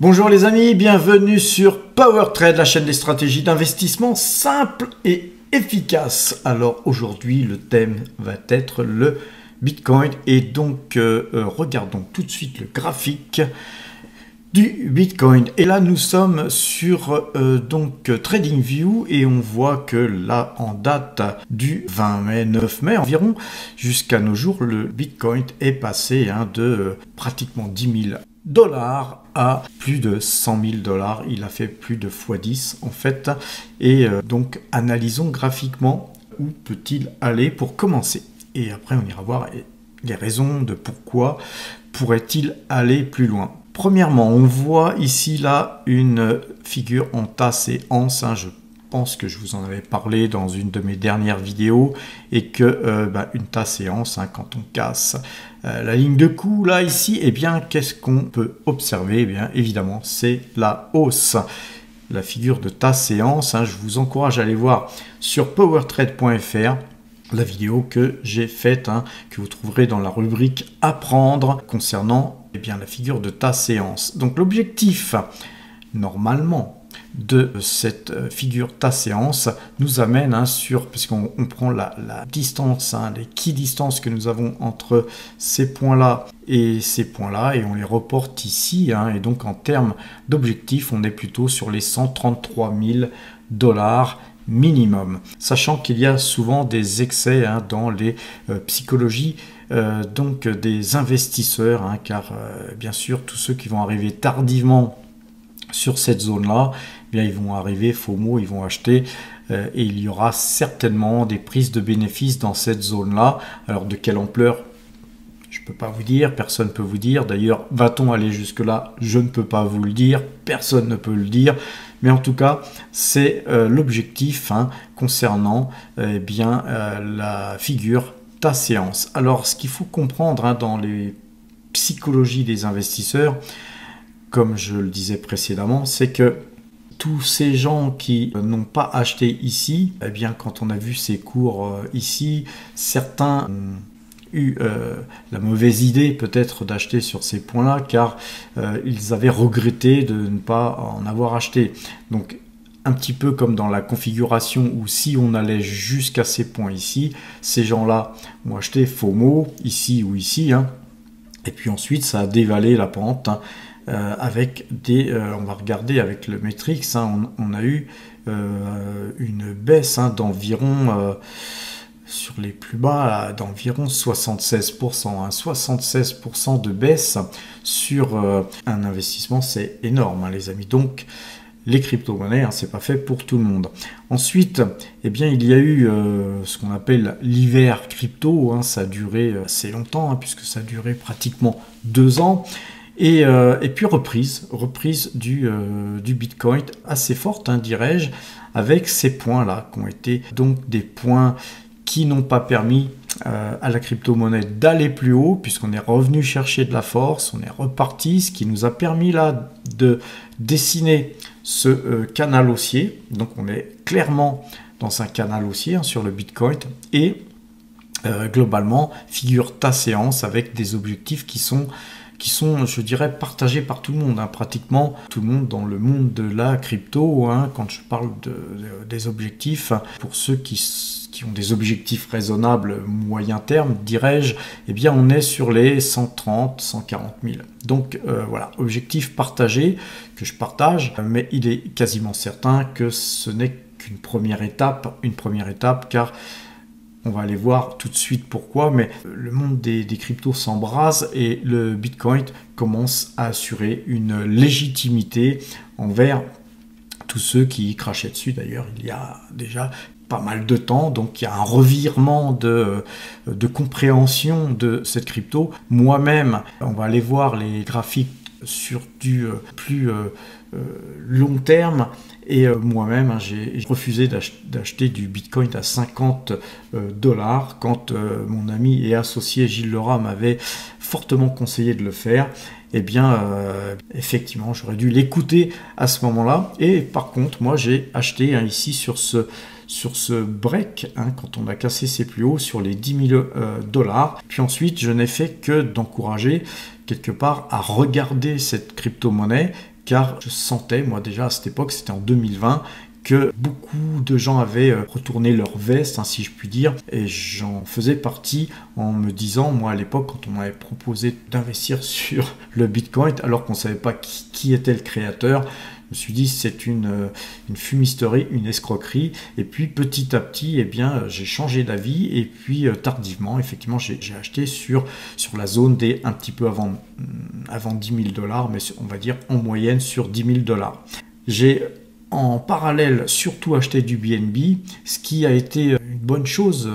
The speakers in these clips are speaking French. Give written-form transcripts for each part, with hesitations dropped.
Bonjour les amis, bienvenue sur PowerTrade, la chaîne des stratégies d'investissement simples et efficaces. Alors aujourd'hui, le thème va être le Bitcoin et donc regardons tout de suite le graphique du Bitcoin. Et là, nous sommes sur TradingView et on voit que là, en date du 9 mai environ, jusqu'à nos jours, le Bitcoin est passé de pratiquement 10 000 dollars à plus de 100 000 dollars. Il a fait plus de x10 en fait. Et donc, analysons graphiquement où peut-il aller pour commencer. Et après, on ira voir les raisons de pourquoi pourrait-il aller plus loin. Premièrement, on voit ici là une figure en tasse et anse. Je pense que je vous en avais parlé dans une de mes dernières vidéos et que une tasse et anse, quand on casse la ligne de coup là ici, eh bien qu'est-ce qu'on peut observer? Eh bien évidemment c'est la hausse. La figure de tasse et anse, je vous encourage à aller voir sur powertrade.fr. la vidéo que j'ai faite, que vous trouverez dans la rubrique apprendre concernant la figure de ta séance. Donc l'objectif normalement de cette figure ta séance nous amène sur, puisqu'on prend la distance, l'équidistances que nous avons entre ces points là et ces points là et on les reporte ici, et donc en termes d'objectif on est plutôt sur les 133 000 dollars minimum, sachant qu'il y a souvent des excès dans les psychologies donc des investisseurs, car bien sûr tous ceux qui vont arriver tardivement sur cette zone là, ils vont arriver FOMO, ils vont acheter et il y aura certainement des prises de bénéfices dans cette zone là. Alors de quelle ampleur? Je ne peux pas vous dire, personne ne peut vous dire. D'ailleurs, va-t-on aller jusque-là? Je ne peux pas vous le dire, personne ne peut le dire. Mais en tout cas, c'est l'objectif concernant la figure ta séance. Alors, ce qu'il faut comprendre dans les psychologies des investisseurs, comme je le disais précédemment, c'est que tous ces gens qui n'ont pas acheté ici, quand on a vu ces cours ici, certains eu la mauvaise idée peut-être d'acheter sur ces points-là, car ils avaient regretté de ne pas en avoir acheté. Donc un petit peu comme dans la configuration où si on allait jusqu'à ces points ici, ces gens-là ont acheté FOMO ici ou ici, et puis ensuite ça a dévalé la pente avec des... on va regarder avec le Matrix, on a eu une baisse d'environ... sur les plus bas d'environ 76%. 76% de baisse sur un investissement, c'est énorme, les amis. Donc, les crypto-monnaies, c'est pas fait pour tout le monde. Ensuite, il y a eu ce qu'on appelle l'hiver crypto. Ça a duré assez longtemps, puisque ça a duré pratiquement 2 ans. Et puis reprise du Bitcoin assez forte, dirais-je, avec ces points-là qui ont été donc des points qui n'ont pas permis à la crypto-monnaie d'aller plus haut, puisqu'on est revenu chercher de la force, on est reparti, ce qui nous a permis là de dessiner ce canal haussier. Donc on est clairement dans un canal haussier sur le Bitcoin et globalement figure ta séance avec des objectifs qui sont, je dirais, partagés par tout le monde, pratiquement tout le monde dans le monde de la crypto, quand je parle des objectifs, pour ceux qui ont des objectifs raisonnables moyen terme, dirais-je, on est sur les 130, 140 000. Donc voilà, objectif partagé que je partage, mais il est quasiment certain que ce n'est qu'une première étape, car on va aller voir tout de suite pourquoi, mais le monde des cryptos s'embrase et le Bitcoin commence à assurer une légitimité envers tous ceux qui crachaient dessus. D'ailleurs, il y a déjà pas mal de temps, donc il y a un revirement de compréhension de cette crypto. Moi-même, on va aller voir les graphiques sur du plus long terme, et moi-même j'ai refusé d'acheter du Bitcoin à 50 dollars quand mon ami et associé Gilles Lerat m'avait fortement conseillé de le faire. Effectivement, j'aurais dû l'écouter à ce moment-là. Et par contre, moi j'ai acheté ici sur ce break, quand on a cassé ses plus hauts sur les 10 000 dollars. Puis ensuite, je n'ai fait que d'encourager quelque part à regarder cette crypto-monnaie car je sentais, moi déjà à cette époque, c'était en 2020, que beaucoup de gens avaient retourné leur veste, hein, si je puis dire, et j'en faisais partie en me disant, moi à l'époque, quand on m'avait proposé d'investir sur le Bitcoin, alors qu'on ne savait pas qui était le créateur, je me suis dit c'est une fumisterie, une escroquerie, et puis petit à petit, eh bien, j'ai changé d'avis, et puis tardivement, effectivement, j'ai acheté sur la zone des un petit peu avant 10 000 $, mais on va dire en moyenne sur 10 000 $. J'ai en parallèle surtout acheté du BNB, ce qui a été une bonne chose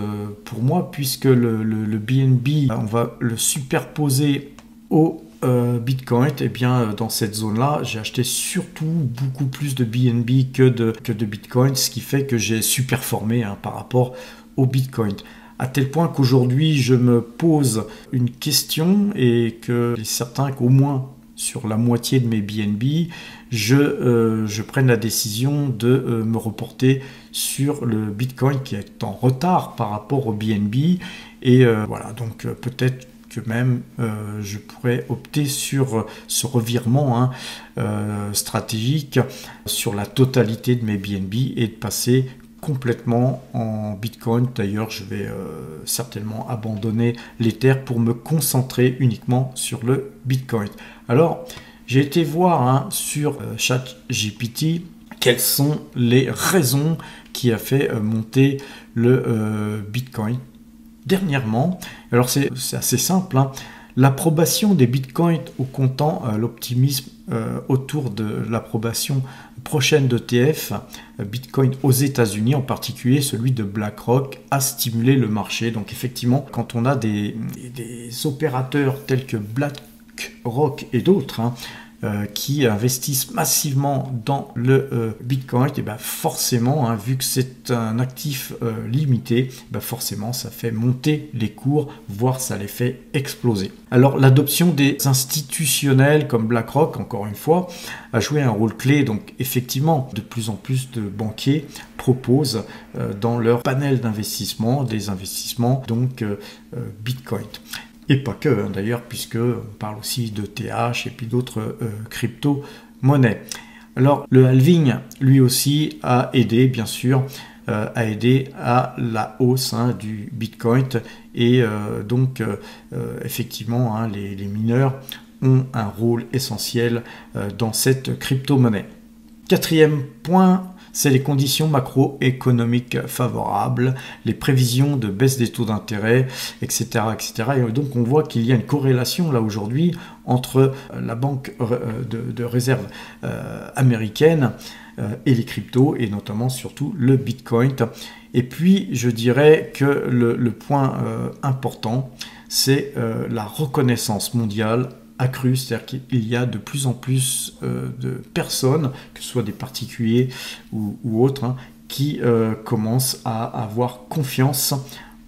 pour moi, puisque le BNB, on va le superposer au Bitcoin. Et bien dans cette zone-là, j'ai acheté surtout beaucoup plus de BNB que de Bitcoin, ce qui fait que j'ai superformé par rapport au Bitcoin. À tel point qu'aujourd'hui, je me pose une question et que certains qu'au moins sur la moitié de mes BNB, je prenne la décision de me reporter sur le Bitcoin qui est en retard par rapport au BNB. Et voilà, donc peut-être que même je pourrais opter sur ce revirement stratégique sur la totalité de mes BNB et de passer complètement en Bitcoin. D'ailleurs, je vais certainement abandonner l'Ether pour me concentrer uniquement sur le Bitcoin. Alors, j'ai été voir sur ChatGPT quelles sont les raisons qui a fait monter le Bitcoin dernièrement. Alors, c'est assez simple. L'approbation des bitcoins au comptant, l'optimisme autour de l'approbation prochaine d'ETF Bitcoin aux États-Unis, en particulier celui de BlackRock, a stimulé le marché. Donc effectivement, quand on a des opérateurs tels que BlackRock et d'autres qui investissent massivement dans le Bitcoin, et ben forcément, vu que c'est un actif limité, ben forcément ça fait monter les cours, voire ça les fait exploser. Alors l'adoption des institutionnels comme BlackRock, encore une fois, a joué un rôle clé. Donc effectivement, de plus en plus de banquiers proposent dans leur panel d'investissement des investissements donc Bitcoin. Et pas que, d'ailleurs, puisqu'on parle aussi de TH et puis d'autres crypto-monnaies. Alors, le halving, lui aussi, a aidé, bien sûr, a aidé à la hausse du Bitcoin. Et donc, effectivement, les mineurs ont un rôle essentiel dans cette crypto-monnaie. Quatrième point, c'est les conditions macroéconomiques favorables, les prévisions de baisse des taux d'intérêt, etc., etc. Et donc on voit qu'il y a une corrélation là aujourd'hui entre la banque de réserve américaine et les cryptos, et notamment surtout le Bitcoin. Et puis je dirais que le point important, c'est la reconnaissance mondiale accrue, c'est-à-dire qu'il y a de plus en plus de personnes, que ce soit des particuliers ou autres, qui commencent à avoir confiance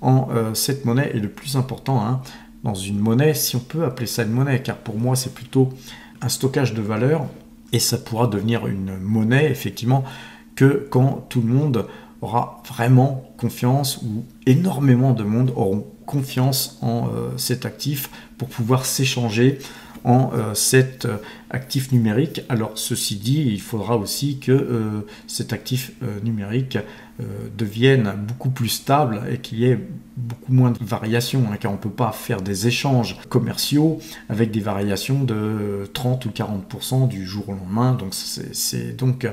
en cette monnaie. Et le plus important, dans une monnaie, si on peut appeler ça une monnaie, car pour moi c'est plutôt un stockage de valeur, et ça pourra devenir une monnaie, effectivement, que quand tout le monde aura vraiment confiance, ou énormément de monde auront confiance en cet actif pour pouvoir s'échanger en cet actif numérique. Alors ceci dit, il faudra aussi que cet actif numérique devienne beaucoup plus stable et qu'il y ait beaucoup moins de variations, car on ne peut pas faire des échanges commerciaux avec des variations de 30 ou 40% du jour au lendemain. Donc c'est donc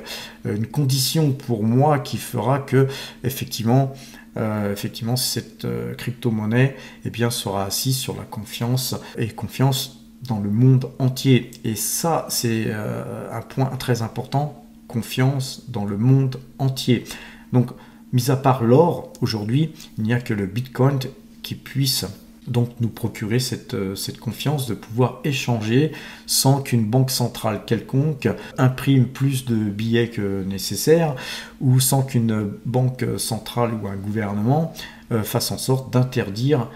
une condition pour moi qui fera que effectivement cette crypto-monnaie sera assise sur la confiance, et confiance dans le monde entier. Et ça, c'est un point très important, confiance dans le monde entier. Donc, mis à part l'or, aujourd'hui, il n'y a que le Bitcoin qui puisse donc nous procurer cette confiance de pouvoir échanger sans qu'une banque centrale quelconque imprime plus de billets que nécessaire, ou sans qu'une banque centrale ou un gouvernement fasse en sorte d'interdire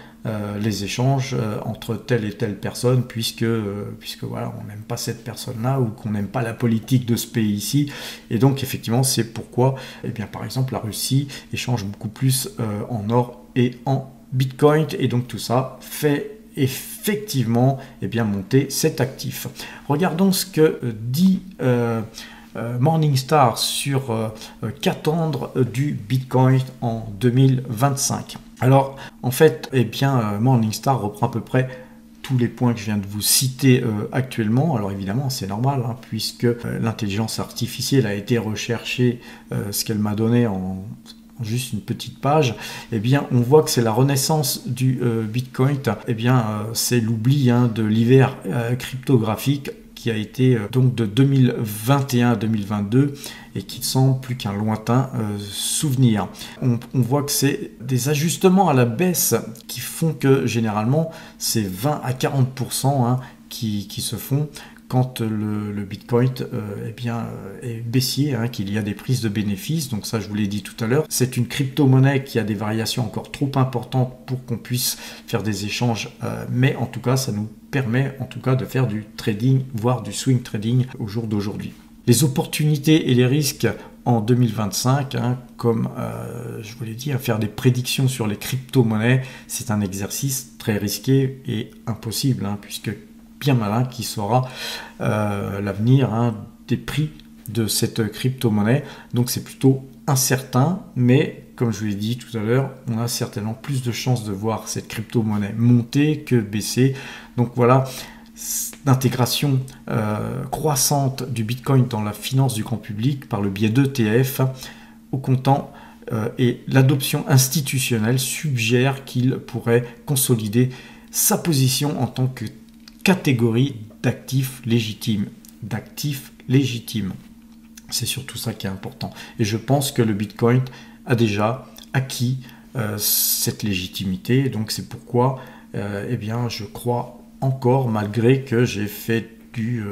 les échanges entre telle et telle personne, puisque voilà, on n'aime pas cette personne-là, ou qu'on n'aime pas la politique de ce pays-ci. Et donc effectivement, c'est pourquoi par exemple la Russie échange beaucoup plus en or et en Bitcoin, et donc tout ça fait effectivement monter cet actif. Regardons ce que dit Morningstar sur qu'attendre du Bitcoin en 2025. Alors en fait, Morningstar reprend à peu près tous les points que je viens de vous citer actuellement. Alors évidemment, c'est normal, hein, puisque l'intelligence artificielle a été recherchée, ce qu'elle m'a donné en juste une petite page, on voit que c'est la renaissance du Bitcoin. C'est l'oubli de l'hiver cryptographique qui a été donc de 2021 à 2022 et qui ne semble plus qu'un lointain souvenir. On voit que c'est des ajustements à la baisse qui font que généralement c'est 20 à 40% qui se font quand le Bitcoin est baissier, qu'il y a des prises de bénéfices. Donc ça, je vous l'ai dit tout à l'heure, c'est une crypto-monnaie qui a des variations encore trop importantes pour qu'on puisse faire des échanges, mais en tout cas, ça nous permet en tout cas de faire du trading, voire du swing trading au jour d'aujourd'hui. Les opportunités et les risques en 2025, comme je vous l'ai dit, faire des prédictions sur les crypto-monnaies, c'est un exercice très risqué et impossible, puisque bien malin qui saura l'avenir des prix de cette crypto-monnaie. Donc c'est plutôt incertain, mais comme je vous l'ai dit tout à l'heure, on a certainement plus de chances de voir cette crypto-monnaie monter que baisser. Donc voilà, l'intégration croissante du Bitcoin dans la finance du grand public par le biais d'ETF au comptant et l'adoption institutionnelle suggère qu'il pourrait consolider sa position en tant que catégorie d'actifs légitimes. C'est surtout ça qui est important. Et je pense que le Bitcoin a déjà acquis cette légitimité. Donc c'est pourquoi je crois encore, malgré que j'ai fait du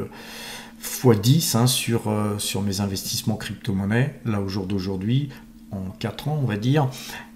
x10 sur mes investissements crypto-monnaies, là au jour d'aujourd'hui, en 4 ans on va dire,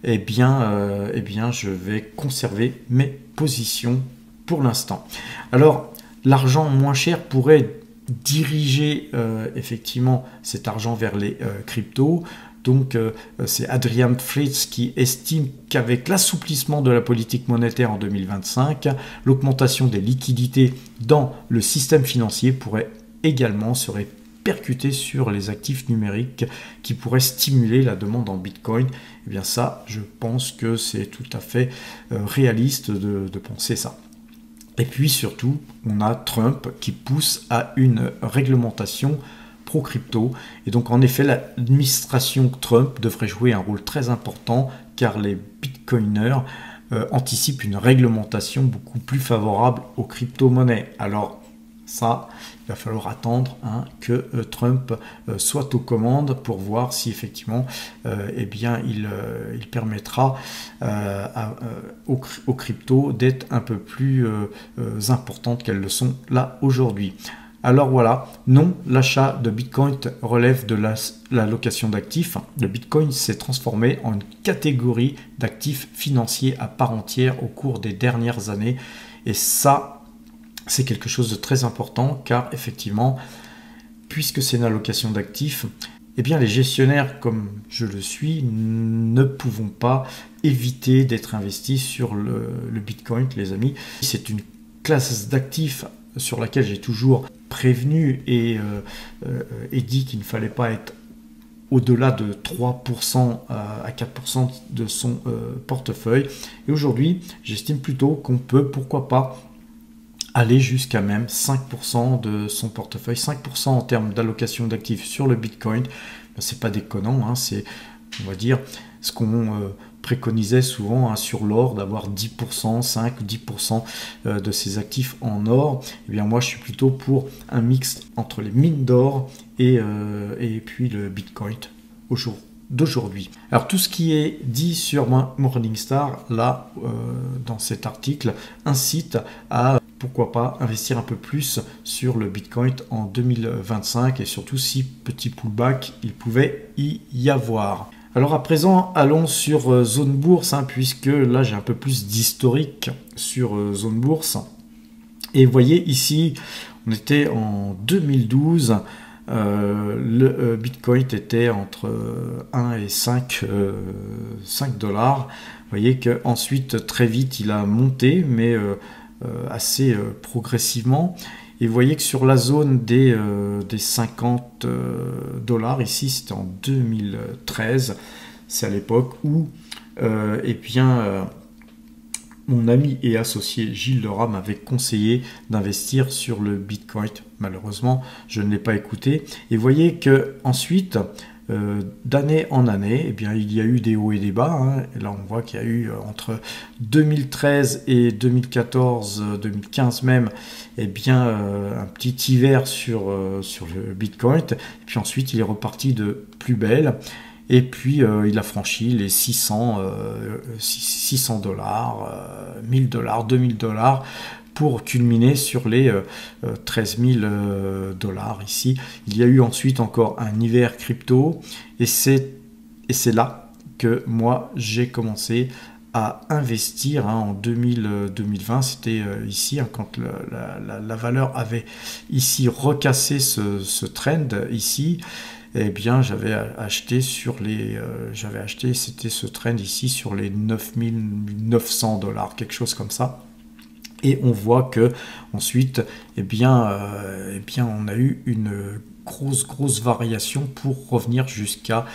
je vais conserver mes positions pour l'instant. Alors, l'argent moins cher pourrait diriger effectivement cet argent vers les cryptos. Donc, c'est Adrian Fritz qui estime qu'avec l'assouplissement de la politique monétaire en 2025, l'augmentation des liquidités dans le système financier pourrait également se répercuter sur les actifs numériques qui pourraient stimuler la demande en Bitcoin. Eh bien ça, je pense que c'est tout à fait réaliste de penser ça. Et puis surtout, on a Trump qui pousse à une réglementation pro-crypto. Et donc en effet, l'administration Trump devrait jouer un rôle très important car les bitcoiners anticipent une réglementation beaucoup plus favorable aux crypto-monnaies. Alors ça, il va falloir attendre que Trump soit aux commandes pour voir si effectivement il permettra aux cryptos d'être un peu plus importantes qu'elles le sont là aujourd'hui. Alors voilà, non, l'achat de Bitcoin relève de la location d'actifs. Le Bitcoin s'est transformé en une catégorie d'actifs financiers à part entière au cours des dernières années. Et ça, c'est quelque chose de très important car effectivement, puisque c'est une allocation d'actifs, les gestionnaires comme je le suis ne pouvons pas éviter d'être investis sur le Bitcoin, les amis. C'est une classe d'actifs sur laquelle j'ai toujours prévenu et dit qu'il ne fallait pas être au-delà de 3% à 4% de son portefeuille. Et aujourd'hui, j'estime plutôt qu'on peut, pourquoi pas, aller jusqu'à même 5% de son portefeuille, 5% en termes d'allocation d'actifs sur le Bitcoin. C'est pas déconnant, c'est, on va dire, ce qu'on préconisait souvent sur l'or, d'avoir 10%, 5 ou 10% de ses actifs en or. Eh bien moi je suis plutôt pour un mix entre les mines d'or et puis le Bitcoin au jour d'aujourd'hui. Alors tout ce qui est dit sur Morningstar là dans cet article incite à pourquoi pas investir un peu plus sur le Bitcoin en 2025 et surtout si petit pullback il pouvait y avoir. Alors à présent, allons sur Zone Bourse, puisque là j'ai un peu plus d'historique sur Zone Bourse. Et vous voyez ici, on était en 2012, le Bitcoin était entre 1 et 5 dollars. Vous voyez qu'ensuite, très vite, il a monté, mais assez progressivement. Et vous voyez que sur la zone des 50 dollars, ici c'était en 2013, c'est à l'époque où eh bien, mon ami et associé Gilles Lerat m'avait conseillé d'investir sur le Bitcoin. Malheureusement, je ne l'ai pas écouté. Et vous voyez que ensuite, d'année en année, eh bien, il y a eu des hauts et des bas. Hein. Et là, on voit qu'il y a eu entre 2013 et 2014, 2015 même, eh bien, un petit hiver sur le Bitcoin. Et puis ensuite, il est reparti de plus belle. Et puis, il a franchi les 600 dollars, 1000 dollars, 2000 dollars pour culminer sur les 13 000 dollars ici. Il y a eu ensuite encore un hiver crypto et c'est là que moi, j'ai commencé à investir en 2020. C'était ici, quand la valeur avait ici recassé ce trend ici. Eh bien, j'avais acheté, c'était ce trend ici sur les 9900 dollars, quelque chose comme ça. Et on voit que ensuite, eh bien, on a eu une grosse variation pour revenir jusqu'à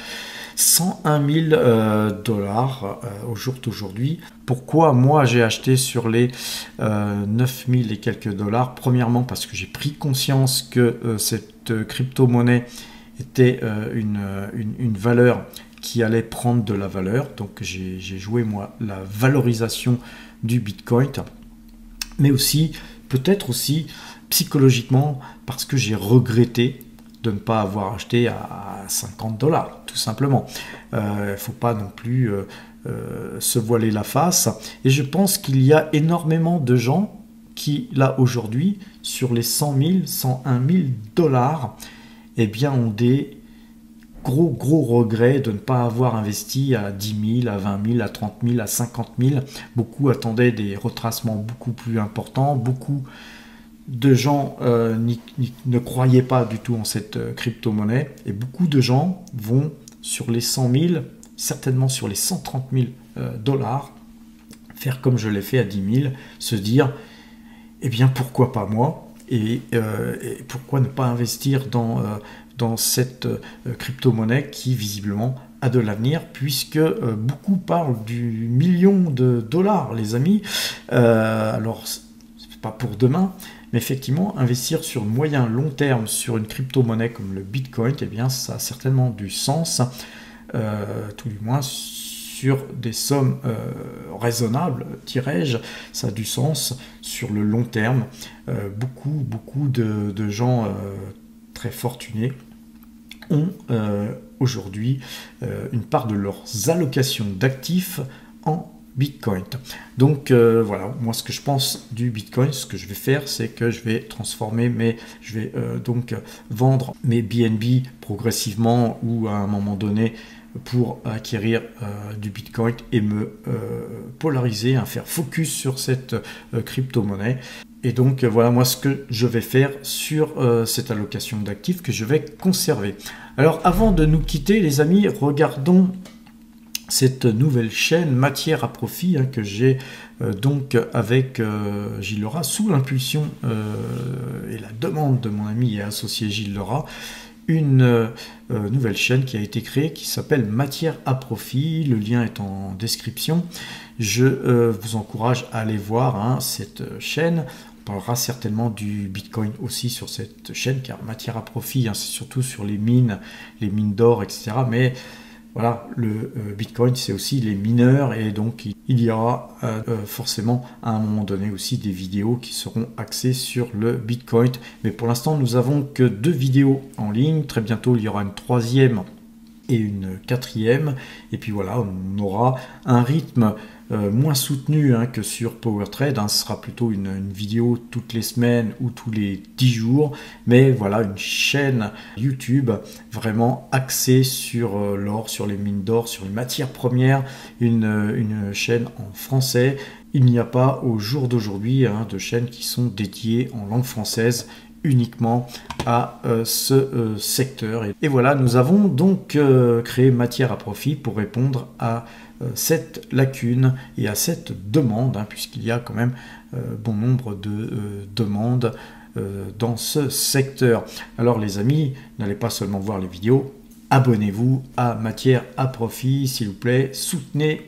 101 000 dollars au jour d'aujourd'hui. Pourquoi moi j'ai acheté sur les 9000 et quelques dollars? Premièrement, parce que j'ai pris conscience que cette crypto-monnaie était une valeur qui allait prendre de la valeur. Donc j'ai joué moi la valorisation du Bitcoin, mais aussi peut-être aussi psychologiquement parce que j'ai regretté de ne pas avoir acheté à 50 dollars, tout simplement. Il ne faut pas non plus se voiler la face. Et je pense qu'il y a énormément de gens qui, là aujourd'hui, sur les 100 000, 101 000 dollars, eh bien, ont des gros regrets de ne pas avoir investi à 10 000, à 20 000, à 30 000, à 50 000. Beaucoup attendaient des retracements beaucoup plus importants. Beaucoup de gens ne croyaient pas du tout en cette crypto-monnaie. Et beaucoup de gens vont sur les 100 000, certainement sur les 130 000 dollars, faire comme je l'ai fait à 10 000, se dire, eh bien, pourquoi pas moi ? Et pourquoi ne pas investir dans cette crypto-monnaie qui visiblement a de l'avenir, puisque beaucoup parlent du million de dollars, les amis. Alors, c'est pas pour demain, mais effectivement, investir sur moyen long terme sur une crypto-monnaie comme le Bitcoin, eh bien, ça a certainement du sens, tout du moins sur des sommes raisonnables, dirais-je, ça a du sens sur le long terme. Beaucoup de gens très fortunés ont aujourd'hui une part de leurs allocations d'actifs en Bitcoin. Donc voilà, moi ce que je pense du Bitcoin, ce que je vais faire, c'est que je vais transformer je vais donc vendre mes BNB progressivement ou à un moment donné pour acquérir du Bitcoin et me polariser, faire focus sur cette crypto-monnaie. Et donc voilà moi ce que je vais faire sur cette allocation d'actifs que je vais conserver. Alors avant de nous quitter les amis, regardons cette nouvelle chaîne Matière à Profit que j'ai donc avec Gilles Lerat sous l'impulsion et la demande de mon ami et associé Gilles Lerat. Une nouvelle chaîne qui a été créée qui s'appelle Matière à Profit. Le lien est en description. Je vous encourage à aller voir cette chaîne. On parlera certainement du Bitcoin aussi sur cette chaîne, car Matière à Profit, c'est surtout sur les mines d'or, etc. Mais voilà, le Bitcoin, c'est aussi les mineurs, et donc il y aura forcément à un moment donné aussi des vidéos qui seront axées sur le Bitcoin. Mais pour l'instant, nous n'avons que 2 vidéos en ligne. Très bientôt, il y aura une 3e et une 4e. Et puis voilà, on aura un rythme moins soutenu que sur PowerTrade. Ce sera plutôt une vidéo toutes les semaines ou tous les 10 jours. Mais voilà, une chaîne YouTube vraiment axée sur l'or, sur les mines d'or, sur les matières premières. Une chaîne en français. Il n'y a pas au jour d'aujourd'hui de chaînes qui sont dédiées en langue française uniquement à ce secteur. Et voilà, nous avons donc créé Matière à Profit pour répondre à cette lacune et à cette demande, puisqu'il y a quand même bon nombre de demandes dans ce secteur. Alors les amis, n'allez pas seulement voir les vidéos, abonnez-vous à Matière à Profit, s'il vous plaît, soutenez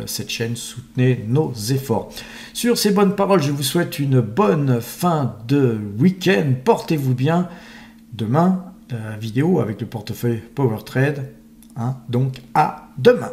cette chaîne, soutenez nos efforts. Sur ces bonnes paroles, je vous souhaite une bonne fin de week-end, portez-vous bien. Demain, la vidéo avec le portefeuille PowerTrade, donc à demain.